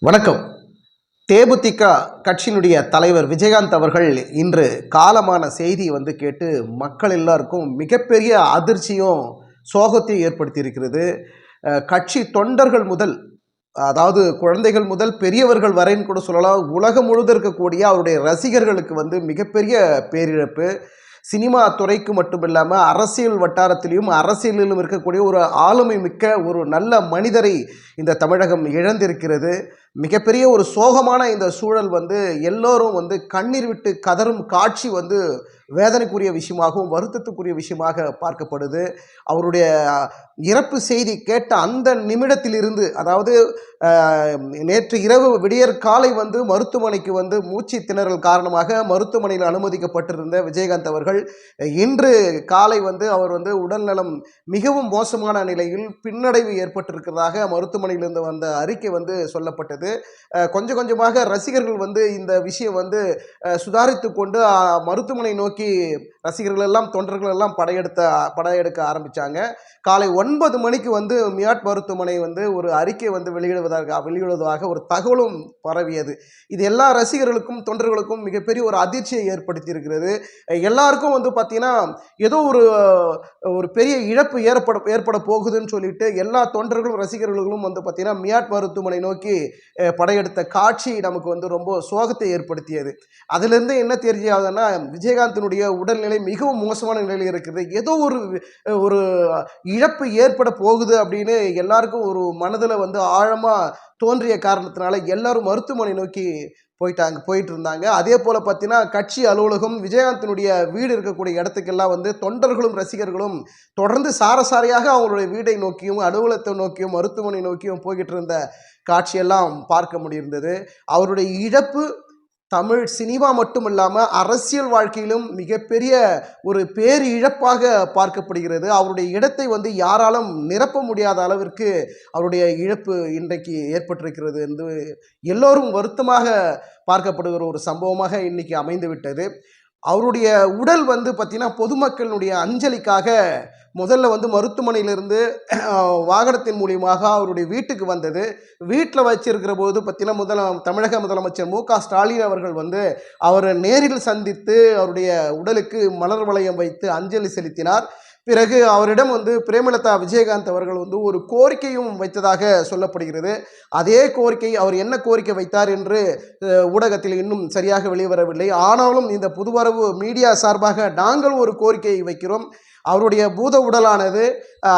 வணக்கம். தேமுதிக கட்சியினுடைய தலைவர் விஜயகாந்த் அவர்கள் இன்று காலமான செய்தி கேட்டு மக்கள் எல்லாருக்கும் மிகப்பெரிய அதிர்ச்சியும் சோகத்தையும் ஏற்படுத்தி இருக்கிறது. கட்சி தொண்டர்கள் முதல், அதாவது குழந்தைகள் முதல் பெரியவர்கள் வரைன்னு கூட சொல்லலாம், உலகம் முழுவதும் இருக்கக்கூடிய அவருடைய ரசிகர்களுக்கு மிகப்பெரிய பேரிழப்பு. சினிமா துறைக்கு மட்டும் இல்லாமல் அரசியல் வட்டாரத்திலையும் அரசியலிலும் இருக்கக்கூடிய ஒரு ஆளுமை மிக்க ஒரு நல்ல மனிதரை இந்த தமிழகம் இழந்திருக்கிறது. மிகப்பெரிய ஒரு சோகமான இந்த சூழல் எல்லோரும் கண்ணீர் விட்டு கதறும் காட்சி வேதனைக்குரிய விஷயமாகவும் வருத்தத்துக்குரிய விஷயமாக பார்க்கப்படுது. அவருடைய இறப்பு செய்தி கேட்ட அந்த நிமிடத்திலிருந்து, அதாவது நேற்று இரவு விடியற் காலை மருத்துவமனைக்கு மூச்சு திணறல் காரணமாக மருத்துவமனையில் அனுமதிக்கப்பட்டிருந்த விஜயகாந்த் அவர்கள் இன்று காலை அவர் உடல்நலம் மிகவும் மோசமான நிலையில் பின்னடைவு ஏற்பட்டிருக்கிறதாக மருத்துவமனையிலிருந்து வந்த அறிக்கை சொல்லப்பட்டது. கொஞ்சம் கொஞ்சமாக ரசிகர்கள் இந்த விஷயம் சுதாரித்து கொண்டு மருத்துவமனை நோக்கி ரசிகர்கள் எல்லாம் தொண்டர்கள் எல்லாம் படையெடுக்க ஆரம்பித்தாங்க. காலை 9 மணிக்கு மியாட் மருத்துவமனை ஒரு அறிக்கை வெளியிடுவதாக ஒரு தகவலும் பரவியது. இது எல்லா ரசிகர்களுக்கும் தொண்டர்களுக்கும் மிகப்பெரிய ஒரு அதிர்ச்சியை ஏற்படுத்தி இருக்கிறது. எல்லாருக்கும் பார்த்தீங்கன்னா ஏதோ ஒரு பெரிய இழப்பு ஏற்பட போகுதுன்னு சொல்லிட்டு எல்லா தொண்டர்களும் ரசிகர்களும் பார்த்தீங்கன்னா மியாட் மருத்துவமனை நோக்கி படையெடுத்த காட்சி நமக்கு ரொம்ப சோகத்தை ஏற்படுத்தியது. அதிலிருந்து என்ன தெரியாதுன்னா, விஜயகாந்தினுடைய உடல்நிலை மிகவும் மோசமான நிலையில் இருக்குது. ஏதோ ஒரு இழப்பு ஏற்பட போகுது அப்படின்னு எல்லாருக்கும் ஒரு மனதில் ஆழமா தோன்றிய காரணத்தினால எல்லாரும் மருத்துவமனை நோக்கி போயிட்டு இருந்தாங்க. அதே போல் பார்த்தீங்கன்னா கட்சி அலுவலகம், விஜயகாந்தினுடைய வீடு இருக்கக்கூடிய இடத்துக்கெல்லாம் தொண்டர்களும் ரசிகர்களும் தொடர்ந்து சாரசாரியாக அவங்களுடைய வீடை நோக்கியும் அலுவலகத்தை நோக்கியும் மருத்துவமனை நோக்கியும் போய்கிட்டு இருந்த காட்சியெல்லாம் பார்க்க முடியிருந்தது. அவருடைய இழப்பு தமிழ் சினிமா மட்டும் இல்லாமல் அரசியல் வாழ்க்கையிலும் மிகப்பெரிய ஒரு பேர் இழப்பாக பார்க்கப்படுகிறது. அவருடைய இடத்தை யாராலும் நிரப்ப முடியாத அளவிற்கு அவருடைய இழப்பு இன்றைக்கு ஏற்பட்டிருக்கிறது என்று எல்லோரும் வருத்தமாக பார்க்கப்படுகிற ஒரு சம்பவமாக இன்னைக்கு அமைந்து விட்டது. அவருடைய உடல் பார்த்தீங்கன்னா பொதுமக்களுடைய அஞ்சலிக்காக முதல்ல மருத்துவமனையிலிருந்து வாகனத்தின் மூலியமாக அவருடைய வீட்டுக்கு வந்தது. வீட்டில் வச்சிருக்கிற போது பார்த்தீங்கன்னா தமிழக முதலமைச்சர் மு.க.ஸ்டாலின் அவர்கள் அவரை நேரில் சந்தித்து அவருடைய உடலுக்கு மலர் வளையம் வைத்து அஞ்சலி செலுத்தினார். பிறகு அவரிடம் பிரேமலதா விஜயகாந்த் அவர்கள் ஒரு கோரிக்கையும் வைத்ததாக சொல்லப்படுகிறது. அதே கோரிக்கை, அவர் என்ன கோரிக்கை வைத்தார் என்று ஊடகத்தில் இன்னும் சரியாக வெளிவரவில்லை. ஆனாலும் இந்த புதுவரவு மீடியா சார்பாக நாங்கள் ஒரு கோரிக்கை வைக்கிறோம். அவருடைய பூத உடலானது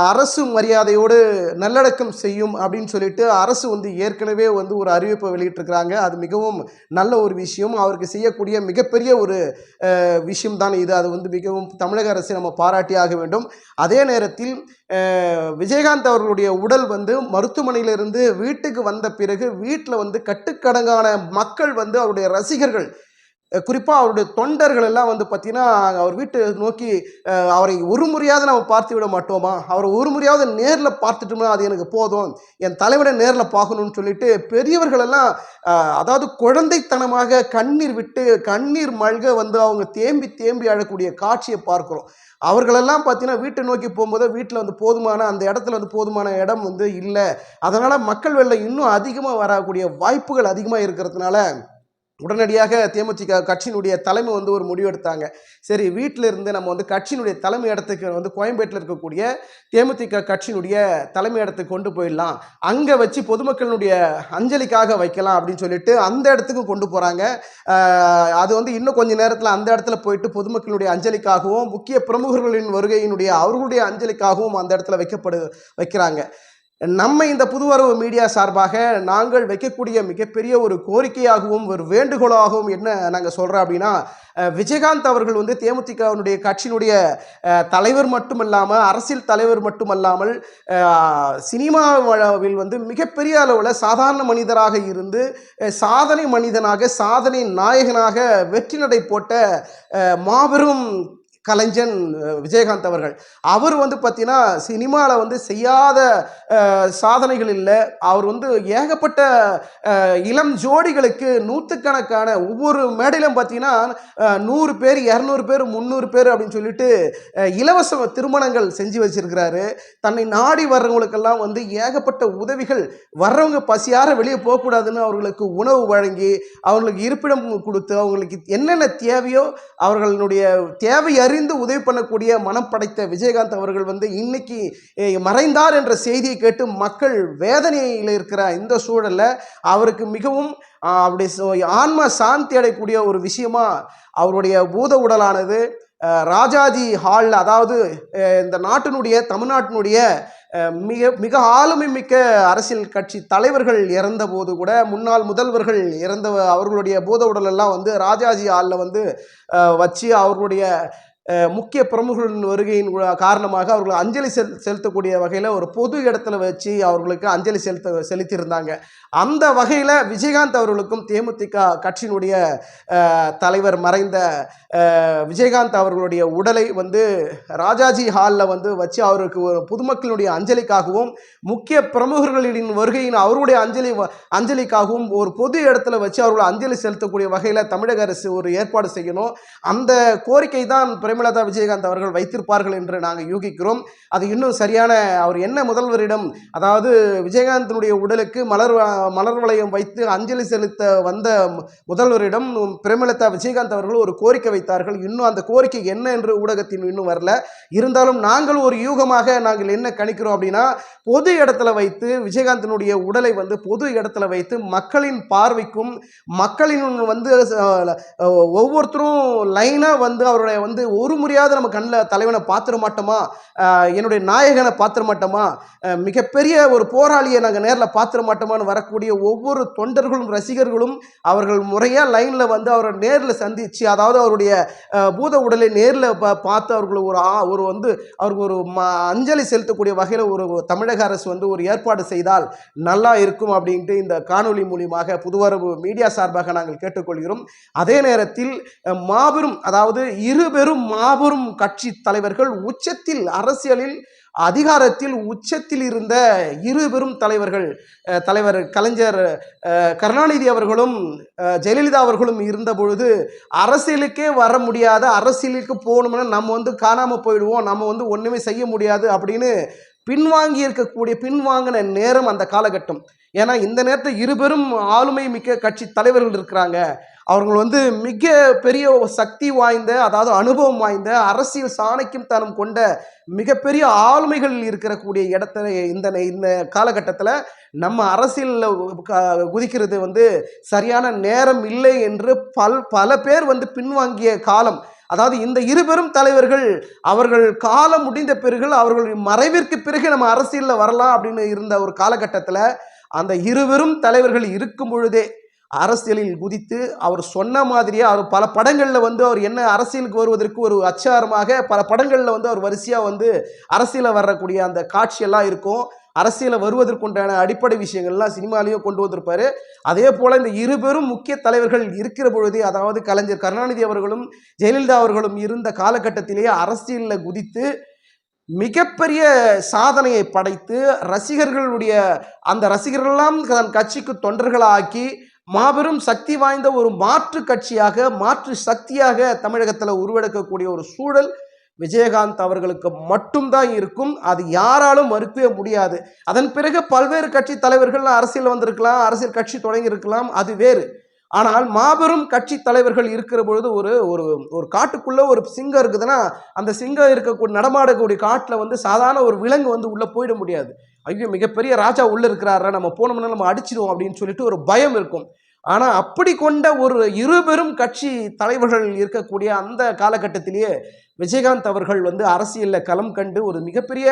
அரசு மரியாதையோடு நல்லடக்கம் செய்யும் அப்படின்னு சொல்லிட்டு அரசு ஏற்கனவே ஒரு அறிவிப்பை வெளியிட்டிருக்கிறாங்க. அது மிகவும் நல்ல ஒரு விஷயம். அவருக்கு செய்யக்கூடிய மிகப்பெரிய ஒரு விஷயம்தான் இது. அது மிகவும் தமிழக அரசை நம்ம பாராட்டியாக வேண்டும். அதே நேரத்தில் விஜயகாந்த் அவர்களுடைய உடல் மருத்துவமனையிலிருந்து வீட்டுக்கு வந்த பிறகு வீட்டில் கட்டுக்கடங்கான மக்கள் அவருடைய ரசிகர்கள், குறிப்பாக அவருடைய தொண்டர்கள் எல்லாம் பார்த்தீங்கன்னா அவர் வீட்டை நோக்கி அவரை ஒரு முறையாவது நம்ம பார்த்து விட மாட்டோமா, அவரை ஒரு முறையாவது நேரில் பார்த்துட்டோம்னா அது எனக்கு போதும், என் தலைவரை நேரில் பார்க்கணும்னு சொல்லிட்டு பெரியவர்கள் எல்லாம், அதாவது குழந்தைத்தனமாக கண்ணீர் விட்டு கண்ணீர் மல்க அவங்க தேம்பி தேம்பி அழக்கூடிய காட்சியை பார்க்குறோம். அவர்களெல்லாம் பார்த்தீங்கன்னா வீட்டை நோக்கி போகும்போது வீட்டில் போதுமான அந்த இடத்துல போதுமான இடம் இல்லை. அதனால் மக்கள் வெள்ளம் இன்னும் அதிகமாக வரக்கூடிய வாய்ப்புகள் அதிகமாக இருக்கிறதுனால உடனடியாக தேமுதிக கட்சியினுடைய தலைமை ஒரு முடிவு எடுத்தாங்க. சரி, வீட்டில் இருந்து நம்ம கட்சியினுடைய தலைமை இடத்துக்கு கோயம்பேட்டில் இருக்கக்கூடிய தேமுதிக கட்சியினுடைய தலைமை இடத்துக்கு கொண்டு போயிடலாம், அங்கே வச்சு பொதுமக்களுடைய அஞ்சலிக்காக வைக்கலாம் அப்படின்னு சொல்லிட்டு அந்த இடத்துக்கும் கொண்டு போகிறாங்க. அது இன்னும் கொஞ்சம் நேரத்தில் அந்த இடத்துல போயிட்டு பொதுமக்களுடைய அஞ்சலிக்காகவும் முக்கிய பிரமுகர்களின் வருகையினுடைய அவர்களுடைய அஞ்சலிக்காகவும் அந்த இடத்துல வைக்கிறாங்க. நம்ம இந்த புதுவரவு மீடியா சார்பாக நாங்கள் வைக்கக்கூடிய மிகப்பெரிய ஒரு கோரிக்கையாகவும் ஒரு வேண்டுகோளாகவும் என்ன நாங்கள் சொல்கிறோம் அப்படின்னா, விஜயகாந்த் அவர்கள் தேமுதிகவினுடைய கட்சியினுடைய தலைவர் மட்டுமல்லாமல் அரசியல் தலைவர் மட்டுமல்லாமல் சினிமாவில் மிகப்பெரிய அளவில் சாதாரண மனிதராக இருந்து சாதனை மனிதனாக சாதனை நாயகனாக வெற்றி நடை போட்ட மாபெரும் கலைஞன் விஜயகாந்த் அவர்கள். அவர் வந்து பார்த்தீங்கன்னா சினிமாவில் வந்து செய்யாத சாதனைகள் இல்லை. அவர் வந்து ஏகப்பட்ட இளம் ஜோடிகளுக்கு நூற்றுக்கணக்கான ஒவ்வொரு மேடையிலும் பார்த்தீங்கன்னா 100 பேர் 200 பேர் 300 பேர் அப்படின்னு சொல்லிட்டு இலவச திருமணங்கள் செஞ்சு வச்சிருக்கிறாரு. தன்னை நாடி வர்றவங்களுக்கெல்லாம் வந்து ஏகப்பட்ட உதவிகள், வர்றவங்க பசியார வெளியே போகக்கூடாதுன்னு அவர்களுக்கு உணவு வழங்கி, அவர்களுக்கு இருப்பிடம் கொடுத்து, அவங்களுக்கு என்னென்ன தேவையோ அவர்களுடைய தேவை அறிந்து உதவி பண்ணக்கூடிய மனம் படைத்த விஜயகாந்த் அவர்கள் வந்து இன்னைக்கு மறைந்தார் என்ற செய்தியை கேட்டு மக்கள் வேதனையில் இருக்கிற இந்த சூழல்ல அவருக்கு மிகவும் அப்படி ஆன்ம சாந்தி அடையக்கூடிய ஒரு விஷயமா அவருடைய பூத உடலானது ராஜாஜி ஹாலில், அதாவது இந்த நாட்டினுடைய தமிழ்நாட்டினுடைய மிக மிக ஆளுமை மிக்க அரசியல் கட்சி தலைவர்கள் இறந்த போது கூட, முன்னாள் முதல்வர்கள் இறந்த அவர்களுடைய பூத உடல் எல்லாம் வந்து ராஜாஜி ஹாலில் வந்து வச்சு அவர்களுடைய முக்கிய பிரமுகர்களின் வருகையின் காரணமாக அவர்கள் அஞ்சலி செலுத்தக்கூடிய வகையில் ஒரு பொது இடத்துல வச்சு அவர்களுக்கு அஞ்சலி செலுத்தியிருந்தாங்க. அந்த வகையில் விஜயகாந்த் அவர்களுக்கும் தேமுதிக கட்சியினுடைய தலைவர் மறைந்த விஜயகாந்த் அவர்களுடைய உடலை வந்து ராஜாஜி ஹாலில் வந்து வச்சு அவருக்கு பொதுமக்களுடைய அஞ்சலிக்காகவும் முக்கிய பிரமுகர்களின் வருகையின் அவருடைய அஞ்சலிக்காகவும் ஒரு பொது இடத்துல வச்சு அவர்கள் அஞ்சலி செலுத்தக்கூடிய வகையில் தமிழக அரசு ஒரு ஏற்பாடு செய்யணும். அந்த கோரிக்கை தான் பிரேமலதா விஜயகாந்த் அவர்கள் வைத்திருப்பார்கள் என்று நாங்கள் யூகிக்கிறோம். அது இன்னும் சரியான அவர் என்ன முதல்வரிடம், அதாவது விஜயகாந்தினுடைய உடலுக்கு மலர் வளையம் வைத்து அஞ்சலி செலுத்த வந்த முதல்வரிடம் பிரேமலதா விஜயகாந்த் அவர்கள் ஒரு கோரிக்கை வைத்தார்கள். இன்னும் அந்த கோரிக்கை என்ன என்று ஊடகத்தின் இன்னும் வரல. இருந்தாலும் நாங்கள் ஒரு யூகமாக நாங்கள் என்ன கணிக்கிறோம் அப்படின்னா, பொது இடத்துல வைத்து விஜயகாந்தினுடைய உடலை வந்து பொது இடத்துல வைத்து மக்களின் பார்வைக்கும், மக்களின் வந்து ஒவ்வொருத்தரும் லைனாக வந்து அவருடைய வந்து ஒரு முறையாவது நம்ம கண்ணில் தலைவனை பார்த்துட மாட்டோமா, என்னுடைய நாயகனை பார்த்துட மாட்டோமா, மிகப்பெரிய ஒரு போராளியை நாங்கள் நேரில் பார்த்துட மாட்டோமான்னு வரக்கூடிய ஒவ்வொரு தொண்டர்களும் ரசிகர்களும் அவர்கள் முறையாக லைனில் வந்து அவரை நேரில் சந்தித்து, அதாவது அவருடைய பூத உடலை நேரில் பார்த்து அவர்கள் ஒரு வந்து அவருக்கு ஒரு அஞ்சலி செலுத்தக்கூடிய வகையில் ஒரு தமிழக அரசு வந்து ஒரு ஏற்பாடு செய்தால் நல்லா இருக்கும் அப்படின்ட்டு இந்த காணொலி மூலியமாக புதுவரவு மீடியா சார்பாக நாங்கள் கேட்டுக்கொள்கிறோம். அதே நேரத்தில் மாபெரும், அதாவது இருபெரும் மாபெரும் கட்சி தலைவர்கள், உச்சத்தில் அரசியலில் அதிகாரத்தில் உச்சத்தில் இருந்த இருபெரும் தலைவர்கள், தலைவர் கலைஞர் கருணாநிதி அவர்களும் ஜெயலலிதா அவர்களும் இருந்த பொழுது அரசியலுக்கே வர முடியாத, அரசியலுக்கு போகணும்னா நம்ம வந்து காணாமல் போயிடுவோம், நம்ம வந்து ஒன்றுமே செய்ய முடியாது அப்படின்னு பின்வாங்கின நேரம் அந்த காலகட்டம். ஏன்னா இந்த நேரத்தில் இருபெரும் ஆளுமை மிக்க கட்சி தலைவர்கள் இருக்கிறாங்க. அவர்கள் வந்து மிக பெரிய சக்தி வாய்ந்த, அதாவது அனுபவம் வாய்ந்த, அரசியல் சாணக்கியம் தனம் கொண்ட மிகப்பெரிய ஆளுமைகள் இருக்கக்கூடிய இடத்துல இந்த காலகட்டத்தில் நம்ம அரசியலில் குதிக்கிறது வந்து சரியான நேரம் இல்லை என்று பல பேர் வந்து பின்வாங்கிய காலம். அதாவது இந்த இருபெரும் தலைவர்கள் அவர்கள் காலம் முடிந்த பிறகு, அவர்களுடைய மறைவிற்கு பிறகு நம்ம அரசியலில் வரலாம் அப்படின்னு இருந்த ஒரு காலகட்டத்தில் அந்த இருவரும் தலைவர்கள் இருக்கும் பொழுதே அரசியலில் குதித்து அவர் சொன்ன மாதிரியே அவர் பல படங்களில் வந்து அவர் என்ன அரசியலுக்கு வருவதற்கு ஒரு அச்சாரமாக பல படங்களில் வந்து அவர் வரிசையாக வந்து அரசியலில் வரக்கூடிய அந்த காட்சியெல்லாம் இருக்கும். அரசியலை வருவதற்குண்டான அடிப்படை விஷயங்கள்லாம் சினிமாலையும் கொண்டு வந்திருப்பார். அதே போல் இந்த இருபெரும் முக்கிய தலைவர்கள் இருக்கிற பொழுதே, அதாவது கலைஞர் கருணாநிதி அவர்களும் ஜெயலலிதா அவர்களும் இருந்த காலகட்டத்திலேயே அரசியலில் குதித்து மிகப்பெரிய சாதனையை படைத்து ரசிகர்களுடைய அந்த ரசிகர்களெல்லாம் தன் கட்சிக்கு தொண்டர்களாக்கி மாபெரும் சக்தி வாய்ந்த ஒரு மாற்று கட்சியாக, மாற்று சக்தியாக தமிழகத்தில் உருவெடுக்கக்கூடிய ஒரு சூழல் விஜயகாந்த் அவர்களுக்கு மட்டும்தான் இருக்கும். அது யாராலும் மறுக்கவே முடியாது. அதன் பிறகு பல்வேறு கட்சி தலைவர்கள் அரசியல் வந்திருக்கலாம், அரசியல் கட்சி தொடங்கி இருக்கலாம், அது வேறு. ஆனால் மாபெரும் கட்சி தலைவர்கள் இருக்கிற பொழுது ஒரு ஒரு காட்டுக்குள்ள ஒரு சிங்கம் இருக்குதுன்னா, அந்த சிங்கம் இருக்கக்கூடிய நடமாடக்கூடிய காட்டில் வந்து சாதாரண ஒரு விலங்கு வந்து உள்ள போயிட முடியாது. ஐயோ மிகப்பெரிய ராஜா உள்ள இருக்கிறாரா, நம்ம போனோம்னா நம்ம அடிச்சிடுவோம் அப்படின்னு சொல்லிட்டு ஒரு பயம் இருக்கும். ஆனால் அப்படி கொண்ட ஒரு இருபெரும் கட்சி தலைவர்கள் இருக்கக்கூடிய அந்த காலகட்டத்திலேயே விஜயகாந்த் அவர்கள் வந்து அரசியலில் களம் கண்டு ஒரு மிகப்பெரிய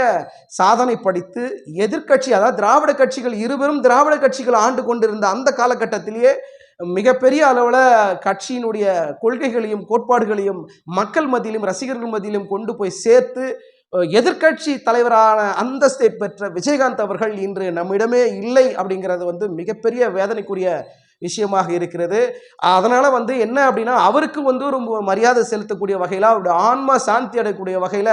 சாதனை படைத்து எதிர்கட்சி, அதாவது திராவிட கட்சிகள், இருபெரும் திராவிட கட்சிகள் ஆண்டு கொண்டிருந்த அந்த காலகட்டத்திலேயே மிகப்பெரிய அளவில் கட்சியினுடைய கொள்கைகளையும் கோட்பாடுகளையும் மக்கள் மத்தியிலும் ரசிகர்கள் மத்தியிலும் கொண்டு போய் சேர்த்து எதிர்கட்சி தலைவரான அந்தஸ்தை பெற்ற விஜயகாந்த் அவர்கள் இன்று நம்மிடமே இல்லை அப்படிங்கிறது வந்து மிகப்பெரிய வேதனைக்குரிய விஷயமாக இருக்கிறது. அதனால வந்து என்ன அப்படின்னா, அவருக்கு வந்து ஒரு மரியாதை செலுத்தக்கூடிய வகையில, அவருடைய ஆன்மா சாந்தி அடையக்கூடிய வகையில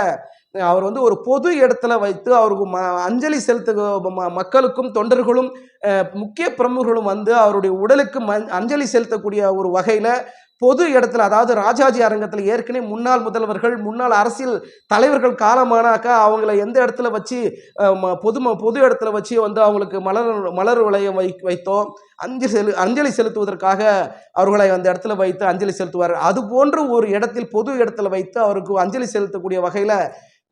அவர் வந்து ஒரு பொது இடத்துல வைத்து அவருக்கு அஞ்சலி செலுத்த மக்களுக்கும் தொண்டர்களும் முக்கிய பிரமுகர்களும் வந்து அவருடைய உடலுக்கு அஞ்சலி செலுத்தக்கூடிய ஒரு வகையில பொது இடத்துல, அதாவது ராஜாஜி அரங்கத்தில் ஏற்கனவே முன்னாள் முதல்வர்கள், முன்னாள் அரசியல் தலைவர்கள் காலமானாக்கா அவங்கள எந்த இடத்துல வச்சு பொது இடத்துல வச்சு வந்து அவங்களுக்கு மலர் வளையம் வைத்தோம், அஞ்சலி செலுத்துவதற்காக அவர்களை அந்த இடத்துல வைத்து அஞ்சலி செலுத்துவார். அது போன்று ஒரு இடத்தில் பொது இடத்துல வைத்து அவருக்கு அஞ்சலி செலுத்தக்கூடிய வகையில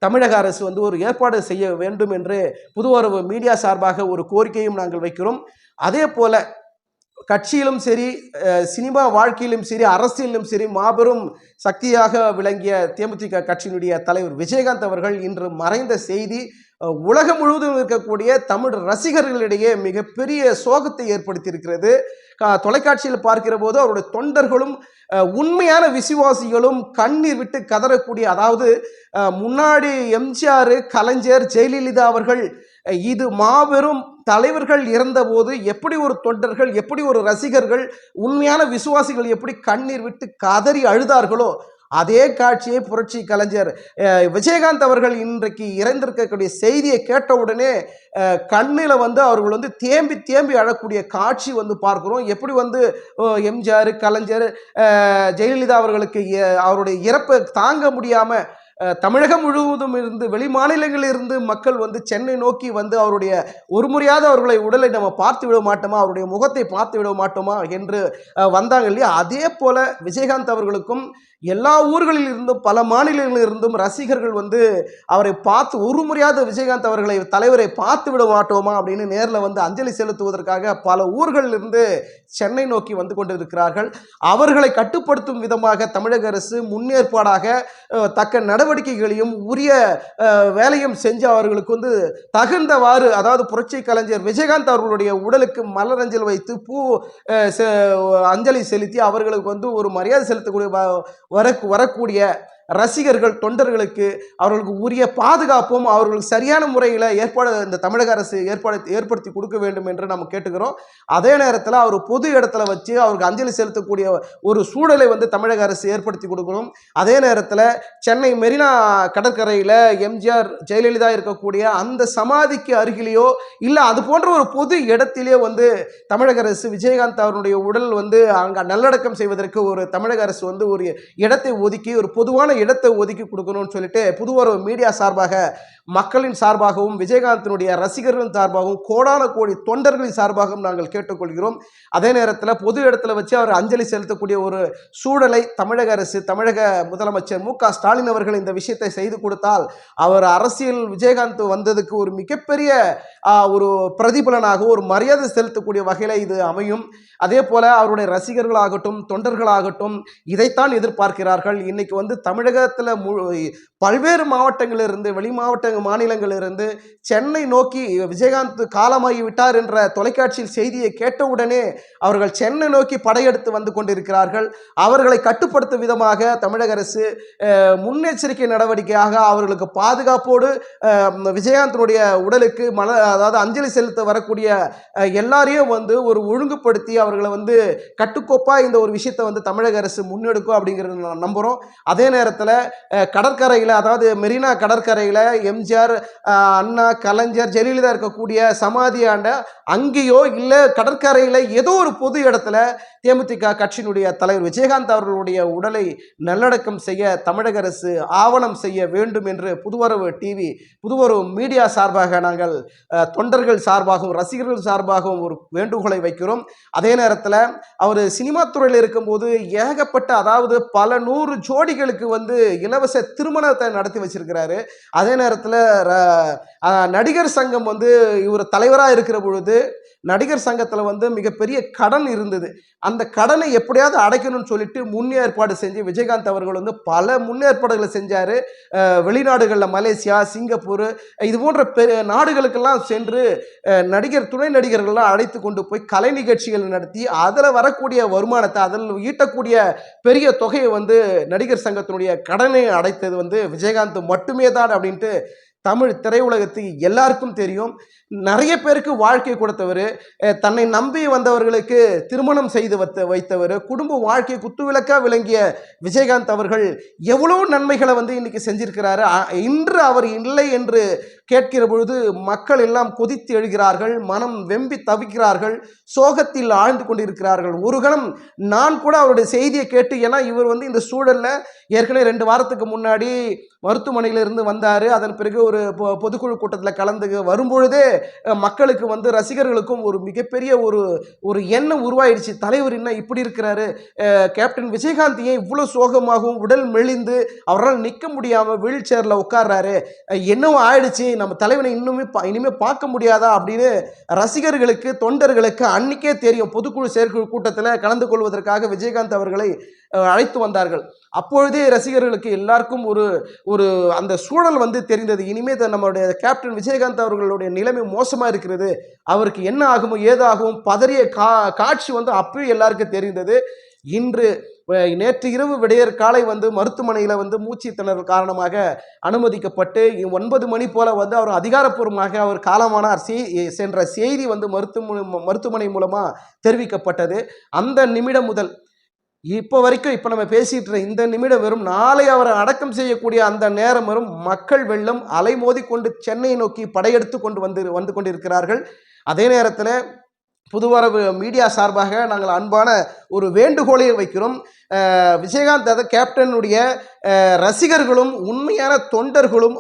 தமிழக அரசு வந்து ஒரு ஏற்பாடு செய்ய வேண்டும் என்று புதுவரவு மீடியா சார்பாக ஒரு கோரிக்கையும் நாங்கள் வைக்கிறோம். அதே போல கட்சியிலும் சரி, சினிமா வாழ்க்கையிலும் சரி, அரசியலிலும் சரி மாபெரும் சக்தியாக விளங்கிய தேமுதிக கட்சியினுடைய தலைவர் விஜயகாந்த் அவர்கள் இன்று மறைந்த செய்தி உலகம் முழுவதும் இருக்கக்கூடிய தமிழ் ரசிகர்களிடையே மிகப்பெரிய சோகத்தை ஏற்படுத்தியிருக்கிறது. தொலைக்காட்சியில் பார்க்கிற போது அவருடைய தொண்டர்களும் உண்மையான விசுவாசிகளும் கண்ணீர் விட்டு கதறக்கூடிய, அதாவது முன்னாடி எம்ஜிஆர், கலைஞர், ஜெயலலிதா அவர்கள் இது மாபெரும் தலைவர்கள் இறந்தபோது எப்படி ஒரு தொண்டர்கள், எப்படி ஒரு ரசிகர்கள், உண்மையான விசுவாசிகள் எப்படி கண்ணீர் விட்டு கதறி அழுதார்களோ அதே காட்சியை புரட்சி கலைஞர் விஜயகாந்த் அவர்கள் இன்றைக்கு இறந்திருக்கக்கூடிய செய்தியை கேட்டவுடனே கண்ணில் வந்து அவர்கள் வந்து தேம்பி தேம்பி அழக்கூடிய காட்சி வந்து பார்க்கிறோம். எப்படி வந்து எம்ஜிஆர், கலைஞர், ஜெயலலிதா அவர்களுக்கு அவருடைய இறப்பை தாங்க முடியாமல் தமிழகம் முழுவதும் இருந்து வெளி மாநிலங்களில் இருந்து மக்கள் வந்து சென்னை நோக்கி வந்து அவருடைய ஒரு முறையாவது அவர்களை உடலை நம்ம பார்த்து விட மாட்டோமா, அவருடைய முகத்தை பார்த்து விட மாட்டோமா என்று வந்தாங்க இல்லையா? அதே போல விஜயகாந்த் அவர்களுக்கும் எல்லா ஊர்களில் இருந்தும் பல மாநிலங்களில் இருந்தும் ரசிகர்கள் வந்து அவரை பார்த்து ஒரு முறையாவது விஜயகாந்த் அவர்களை தலைவரை பார்த்து விட மாட்டோமா அப்படின்னு நேரில் வந்து அஞ்சலி செலுத்துவதற்காக பல ஊர்களில் இருந்து சென்னை நோக்கி வந்து கொண்டிருக்கிறார்கள். அவர்களை கட்டுப்படுத்தும் விதமாக தமிழக அரசு முன்னேற்பாடாக தக்க நடவடிக்கைகளையும் உரிய வேலையும் செஞ்சு அவர்களுக்கு வந்து தகுந்தவாறு, அதாவது புரட்சி கலைஞர் விஜயகாந்த் அவர்களுடைய உடலுக்கு மலரஞ்சல் வைத்து அஞ்சலி செலுத்தி அவர்களுக்கு வந்து ஒரு மரியாதை செலுத்தக்கூடிய வரக்கூடிய ரசிகர்கள், தொண்டர்களுக்கு அவர்களுக்கு உரிய பாதுகாப்பும் அவர்களுக்கு சரியான முறையில் இந்த தமிழக அரசு ஏற்படுத்தி கொடுக்க வேண்டும் என்று நம்ம கேட்டுக்கிறோம். அதே நேரத்தில் அவர் பொது இடத்துல வச்சு அவருக்கு அஞ்சலி செலுத்தக்கூடிய ஒரு சூழலை வந்து தமிழக அரசு ஏற்படுத்தி கொடுக்கணும். அதே நேரத்தில் சென்னை மெரினா கடற்கரையில் எம்ஜிஆர், ஜெயலலிதா இருக்கக்கூடிய அந்த சமாதிக்கு அருகிலேயோ இல்லை அது போன்ற ஒரு பொது இடத்திலேயோ வந்து தமிழக அரசு விஜயகாந்த் அவருடைய உடல் வந்து அங்கே நல்லடக்கம் செய்வதற்கு ஒரு தமிழக அரசு வந்து ஒரு இடத்தை ஒதுக்கி, ஒரு பொதுவான இடத்தை ஒதுக்கி கொடுக்கணும்னு சொல்லிட்டு புதுவரவு மீடியா சார்பாக, மக்களின் சார்பாகவும், விஜயகாந்தினுடைய ரசிகர்களின் சார்பாகவும், கோடான கோடி தொண்டர்களின் சார்பாகவும் நாங்கள் கேட்டுக்கொள்கிறோம். அதே நேரத்தில் பொது இடத்துல வச்சு அவர் அஞ்சலி செலுத்தக்கூடிய ஒரு சூழலை தமிழக அரசு, தமிழக முதலமைச்சர் மு.க. ஸ்டாலின் அவர்கள் இந்த விஷயத்தை செய்து கொடுத்தால் அவர் அரசியல் விஜயகாந்த் வந்ததுக்கு ஒரு மிகப்பெரிய ஒரு பிரதிபலனாக, ஒரு மரியாதை செலுத்தக்கூடிய வகையில் இது அமையும். அதே போல அவருடைய ரசிகர்களாகட்டும், தொண்டர்களாகட்டும் இதைத்தான் எதிர்பார்க்கிறார்கள். இன்னைக்கு வந்து தமிழகத்தில் பல்வேறு மாவட்டங்களிலிருந்து, வெளி மாநிலங்களிலிருந்து சென்னை நோக்கி விஜயகாந்த் காலமாகி விட்டார் என்ற தொலைக்காட்சியில் செய்தியை கேட்டவுடனே அவர்கள் சென்னை நோக்கி படையெடுத்து வந்து கொண்டிருக்கிறார்கள். அவர்களை கட்டுப்படுத்தும் விதமாக தமிழக அரசு முன்னெச்சரிக்கை நடவடிக்கையாக அவர்களுக்கு பாதுகாப்போடு விஜயகாந்தினுடைய உடலுக்கு அதாவது அஞ்சலி செலுத்த வரக்கூடிய எல்லாரையும் வந்து ஒரு ஒழுங்குபடுத்தி அவர்களை வந்து கட்டுக்கோப்பாக இந்த ஒரு விஷயத்தை வந்து தமிழக அரசு முன்னெடுக்கும் அப்படிங்கிறது நம்புகிறோம். அதே நேரத்தில் கடற்கரையில், அதாவது மெரினா கடற்கரையில் எம்ஜிஆர், அண்ணா, கலைஞர், ஜெயலலிதா இருக்கக்கூடிய சமாதியாண்ட அங்கேயோ இல்லை கடற்கரையில் ஏதோ ஒரு பொது இடத்துல தேமுதிக கட்சியினுடைய தலைவர் விஜயகாந்த் அவர்களுடைய உடலை நல்லடக்கம் செய்ய தமிழக அரசு ஆவணம் செய்ய வேண்டும் என்று புதுவரவு டிவி, புதுவரவு மீடியா சார்பாக நாங்கள் தொண்டர்கள் சார்பாகவும் ரசிகர்கள் சார்பாகவும் ஒரு வேண்டுகோளை வைக்கிறோம். அதே நேரத்தில் அவர் சினிமா துறையில் இருக்கும்போது ஏகப்பட்ட, அதாவது பல 100 ஜோடிகளுக்கு வந்து இலவச திருமணத்தை நடத்தி வச்சிருக்கிறாரு. அதே நேரத்தில் நடிகர் சங்கம் வந்து இவர் தலைவராக இருக்கிற பொழுது நடிகர் சங்கத்தில் வந்து மிகப்பெரிய கடன் இருந்தது. அந்த கடனை எப்படியாவது அடைக்கணும்னு சொல்லிட்டு முன்னேற்பாடு செஞ்சு விஜயகாந்த் அவர்கள் வந்து பல முன்னேற்பாடுகளை செஞ்சார். வெளிநாடுகளில் மலேசியா, சிங்கப்பூர் இது போன்ற நாடுகளுக்கெல்லாம் சென்று துணை நடிகர்கள்லாம் அழைத்து கொண்டு போய் கலை நிகழ்ச்சிகள் நடத்தி அதில் வரக்கூடிய வருமானத்தை, அதில் ஈட்டக்கூடிய பெரிய தொகையை வந்து நடிகர் சங்கத்தினுடைய கடனை அடைத்தது வந்து விஜயகாந்த் மட்டுமே தான் அப்படின்ட்டு தமிழ் திரையுலகத்துக்கு எல்லாருக்கும் தெரியும். நிறைய பேருக்கு வாழ்க்கை கொடுத்தவர், தன்னை நம்பி வந்தவர்களுக்கு திருமணம் செய்து வைத்தவர், குடும்ப வாழ்க்கை குத்துவிளக்கா விளங்கிய விஜயகாந்த் அவர்கள் எவ்வளோ நன்மைகளை இன்னைக்கு செஞ்சிருக்கிறாரு. இன்று அவர் இல்லை என்று கேட்கிற பொழுது மக்கள் எல்லாம் கொதித்து எழுகிறார்கள், மனம் வெம்பி தவிக்கிறார்கள், சோகத்தில் ஆழ்ந்து கொண்டிருக்கிறார்கள். ஒரு கணம் நான் கூட அவருடைய செய்தியை கேட்டு, ஏன்னா இவர் இந்த சூழல்ல ஏற்கனவே 2 வாரத்துக்கு முன்னாடி மருத்துவமனையிலிருந்து வந்தார். அதன் பிறகு ஒரு பொதுக்குழு கூட்டத்தில் கலந்து வரும்பொழுதே மக்களுக்கு ரசிகர்களுக்கும் ஒரு மிகப்பெரிய ஒரு எண்ணம் உருவாயிடுச்சு. தலைவர் என்ன இப்படி இருக்கிறாரு, கேப்டன் விஜயகாந்த் ஏன் இவ்வளோ சோகமாகவும் உடல் மெலிந்து அவரால் நிற்க முடியாமல் வீல் சேரில் உட்கார்றாரு, என்னவோ ஆயிடுச்சு, நம்ம தலைவனை இனிமேல் பார்க்க முடியாதா அப்படின்னு ரசிகர்களுக்கு தொண்டர்களுக்கு அன்னைக்கே தெரியும். பொதுக்குழு செயற்குழு கூட்டத்தில் கலந்து கொள்வதற்காக விஜயகாந்த் அவர்களை அழைத்து வந்தார்கள். அப்பொழுதே ரசிகர்களுக்கு எல்லாருக்கும் ஒரு அந்த சூழல் தெரிந்தது. இனிமேல் நம்மளுடைய கேப்டன் விஜயகாந்த் அவர்களுடைய நிலைமை மோசமாக இருக்கிறது, அவருக்கு என்ன ஆகுமோ ஏதாகவும் பதறிய காட்சி அப்பவே எல்லாருக்கும் தெரிந்தது. இன்று நேற்று இரவு விடையற் காலை மருத்துவமனையில் மூச்சு திணறல் காரணமாக அனுமதிக்கப்பட்டு 9 மணி போல அவர் அதிகாரப்பூர்வமாக அவர் காலமானார் சென்ற செய்தி மருத்துவமனை மூலமாக தெரிவிக்கப்பட்டது. அந்த நிமிடம் முதல் இப்போ வரைக்கும், இப்போ நம்ம பேசிட்டு இந்த நிமிடம் வரும், நாளை அவரை அடக்கம் செய்யக்கூடிய அந்த நேரம் வரும், மக்கள் வெள்ளம் அலைமோதி கொண்டு சென்னை நோக்கி படையெடுத்து கொண்டு வந்து கொண்டிருக்கிறார்கள். அதே நேரத்தில் புதுவரவு மீடியா சார்பாக நாங்கள் அன்பான ஒரு வேண்டுகோளை வைக்கிறோம். விஜயகாந்த் கேப்டனுடைய ரசிகர்களும் உண்மையான தொண்டர்களும்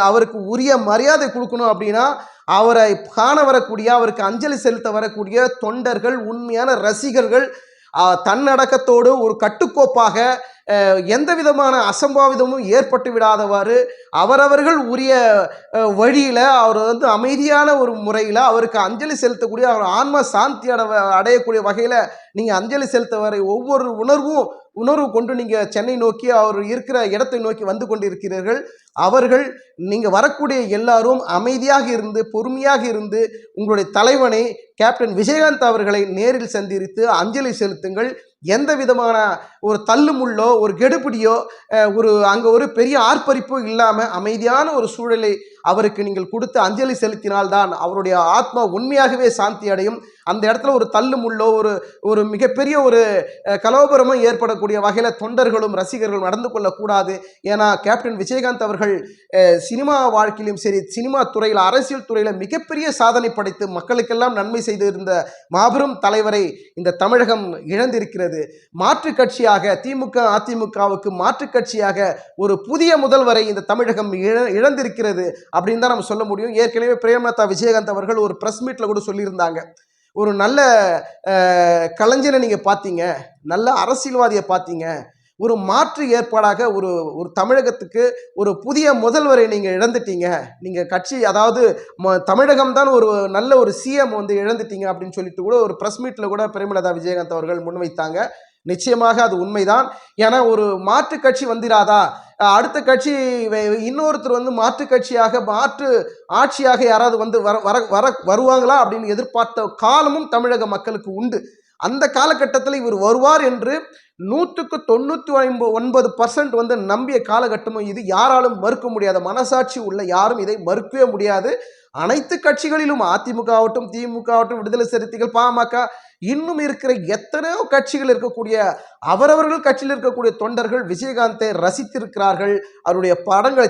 அவருக்கு உரிய மரியாதை கொடுக்கணும். அப்படின்னா அவரை காண வரக்கூடிய, அவருக்கு அஞ்சலி செலுத்த வரக்கூடிய தொண்டர்கள், உண்மையான ரசிகர்கள் தன்னடக்கத்தோடு ஒரு கட்டுக்கோப்பாக எந்த விதமான அசம்பாவிதமும் ஏற்பட்டு விடாதவாறு அவரவர்கள் உரிய வழியில் அவர் அமைதியான ஒரு முறையில் அவருக்கு அஞ்சலி செலுத்தக்கூடிய, அவர் ஆன்ம சாந்தி அடையக்கூடிய வகையில் நீங்கள் அஞ்சலி செலுத்த வரை ஒவ்வொரு உணர்வு கொண்டு நீங்கள் சென்னை நோக்கி அவர் இருக்கிற இடத்தை நோக்கி வந்து கொண்டிருக்கிறீர்கள். அவர்கள் நீங்கள் வரக்கூடிய எல்லாரும் அமைதியாக இருந்து பொறுமையாக இருந்து உங்களுடைய தலைவனை கேப்டன் விஜயகாந்த் அவர்களை நேரில் சந்தித்து அஞ்சலி செலுத்துங்கள். எந்த விதமான ஒரு தள்ளுமுள்ளோ ஒரு கெடுபிடியோ அங்கே ஒரு பெரிய ஆர்ப்பரிப்போ இல்லாமல் அமைதியான ஒரு சூழலை அவருக்கு நீங்கள் கொடுத்து அஞ்சலி செலுத்தினால்தான் அவருடைய ஆத்மா உண்மையாகவே சாந்தி அடையும். அந்த இடத்துல ஒரு தள்ளுமுள்ளோ ஒரு மிகப்பெரிய ஒரு கலோபரமும் ஏற்படக்கூடிய வகையில் தொண்டர்களும் ரசிகர்களும் நடந்து கொள்ளக்கூடாது. ஏன்னா கேப்டன் விஜயகாந்த் அவர்கள் சினிமா வாழ்க்கையிலும் சரி, சினிமா துறையில், அரசியல் துறையில் மிகப்பெரிய சாதனை படைத்து மக்களுக்கெல்லாம் நன்மை செய்து இருந்த மாபெரும் தலைவரை இந்த தமிழகம் இழந்திருக்கிறது. மாற்று கட்சியாக திமுக அதிமுகவுக்கு மாற்று கட்சியாக ஒரு புதிய முதல்வரை இந்த தமிழகம் இழந்திருக்கிறது அப்படின்னு தான் நம்ம சொல்ல முடியும். ஏற்கனவே பிரேமலதா விஜயகாந்த் அவர்கள் ஒரு பிரஸ் மீட்டில் கூட சொல்லியிருந்தாங்க, ஒரு நல்ல கலைஞனை நீங்கள் பார்த்தீங்க, நல்ல அரசியல்வாதியை பார்த்தீங்க, ஒரு மாற்று ஏற்பாடாக ஒரு தமிழகத்துக்கு ஒரு புதிய முதல்வரை நீங்கள் இழந்துட்டீங்க, நீங்கள் கட்சி, அதாவது தமிழகம்தான் ஒரு நல்ல ஒரு சிஎம் இழந்துட்டீங்க அப்படின்னு சொல்லிட்டு கூட ஒரு ப்ரெஸ் மீட்டில் கூட பிரேமலதா விஜயகாந்த் அவர்கள் முன்வைத்தாங்க. நிச்சயமாக அது உண்மைதான். ஏன்னா ஒரு மாற்று கட்சி வந்திராதா, அடுத்த கட்சி இன்னொருத்தர் மாற்று கட்சியாக மாற்று ஆட்சியாக யாராவது வருவாங்களா அப்படின்னு எதிர்பார்த்த காலமும் தமிழக மக்களுக்கு உண்டு. அந்த காலகட்டத்தில் இவர் வருவார் என்று 199% நம்பிய காலகட்டமும் இது. யாராலும் மறுக்க முடியாத மனசாட்சி உள்ள யாரும் இதை மறுக்கவே முடியாது. அனைத்து கட்சிகளிலும் அதிமுக ஆகட்டும், திமுக ஆகட்டும், விடுதலை சிறுத்தைகள், பாமக, இன்னும் இருக்கிற எத்தனையோ கட்சிகள் இருக்கக்கூடிய அவரவர்கள் கட்சியில் இருக்கக்கூடிய தொண்டர்கள் விஜயகாந்தை ரசித்திருக்கிறார்கள், அவருடைய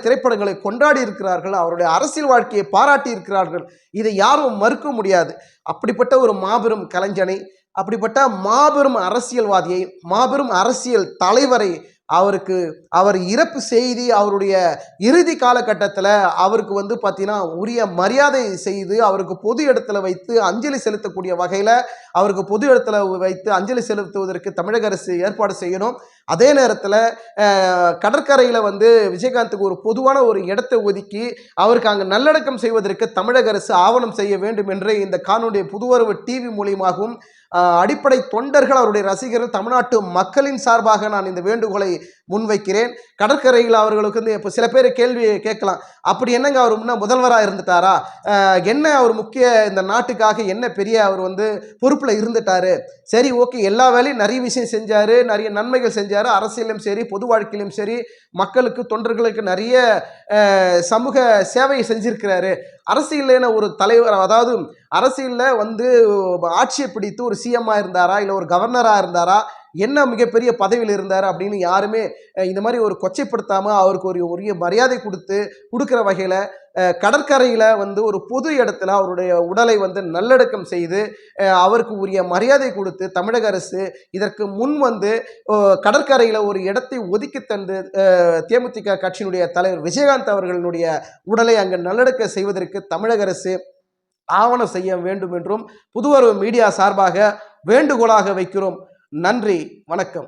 திரைப்படங்களை கொண்டாடி இருக்கிறார்கள், அவருடைய அரசியல் வாழ்க்கையை பாராட்டி இருக்கிறார்கள். இதை யாரும் மறுக்க முடியாது. அப்படிப்பட்ட ஒரு மாபெரும் கலைஞனை, அப்படிப்பட்ட மாபெரும் அரசியல்வாதியை, மாபெரும் அரசியல் தலைவரை, அவர் இறப்பு செய்தி அவருடைய இறுதி காலகட்டத்தில் அவருக்கு பார்த்தீங்கன்னா உரிய மரியாதை செய்து அவருக்கு பொது இடத்துல வைத்து அஞ்சலி செலுத்தக்கூடிய வகையில் அவருக்கு பொது இடத்துல வைத்து அஞ்சலி செலுத்துவதற்கு தமிழக அரசு ஏற்பாடு செய்யணும். அதே நேரத்தில் கடற்கரையில் விஜயகாந்துக்கு ஒரு பொதுவான ஒரு இடத்தை ஒதுக்கி அவருக்கு அங்கே நல்லடக்கம் செய்வதற்கு தமிழக அரசு ஆவணம் செய்ய வேண்டும் என்று இந்த காணொலியை புதுவரவு டிவி மூலியமாகவும் அடிப்படை தொண்டர்கள், அவருடைய ரசிகர்கள், தமிழ்நாட்டு மக்களின் சார்பாக நான் இந்த வேண்டுகோளை முன்வைக்கிறேன். கடற்கரையில் அவர்களுக்கு வந்து இப்போ சில பேர் கேள்வி கேட்கலாம், அப்படி என்னங்க அவர் முன்ன முதல்வராக இருந்துட்டாரா, என்ன அவர் முக்கிய இந்த நாட்டுக்காக என்ன பெரிய அவர் வந்து பொறுப்பில் இருந்துட்டாரு, சரி ஓகே எல்லா வேலையும் நிறைய விஷயம் செஞ்சார், நிறைய நன்மைகள் செஞ்சார், அரசியலும் சரி பொது வாழ்க்கையிலும் சரி மக்களுக்கு தொண்டர்களுக்கு நிறைய சமூக சேவையை செஞ்சிருக்கிறாரு. அரசியலில் ஒரு தலைவர், அதாவது அரசியலில் வந்து ஆட்சியை பிடித்து ஒரு சிஎம்மாக இருந்தாரா இல்லை ஒரு கவர்னராக இருந்தாரா, என்ன மிகப்பெரிய பதவியில் இருந்தார் அப்படின்னு யாருமே இந்த மாதிரி ஒரு கொச்சைப்படுத்தாமல் அவருக்கு ஒரு உரிய மரியாதை கொடுக்குற வகையில் கடற்கரையில் வந்து ஒரு பொது இடத்துல அவருடைய உடலை வந்து நல்லடக்கம் செய்து அவருக்கு உரிய மரியாதை கொடுத்து தமிழக அரசு இதற்கு முன் வந்து கடற்கரையில் ஒரு இடத்தை ஒதுக்கி தந்து தேமுதிக கட்சியினுடைய தலைவர் விஜயகாந்த் அவர்களுடைய உடலை அங்கு நல்லடக்கம் செய்வதற்கு தமிழக அரசு ஆவணம் செய்ய வேண்டும் என்றும் புதுவரவு மீடியா சார்பாக வேண்டுகோளாக வைக்கிறோம். நன்றி, வணக்கம்.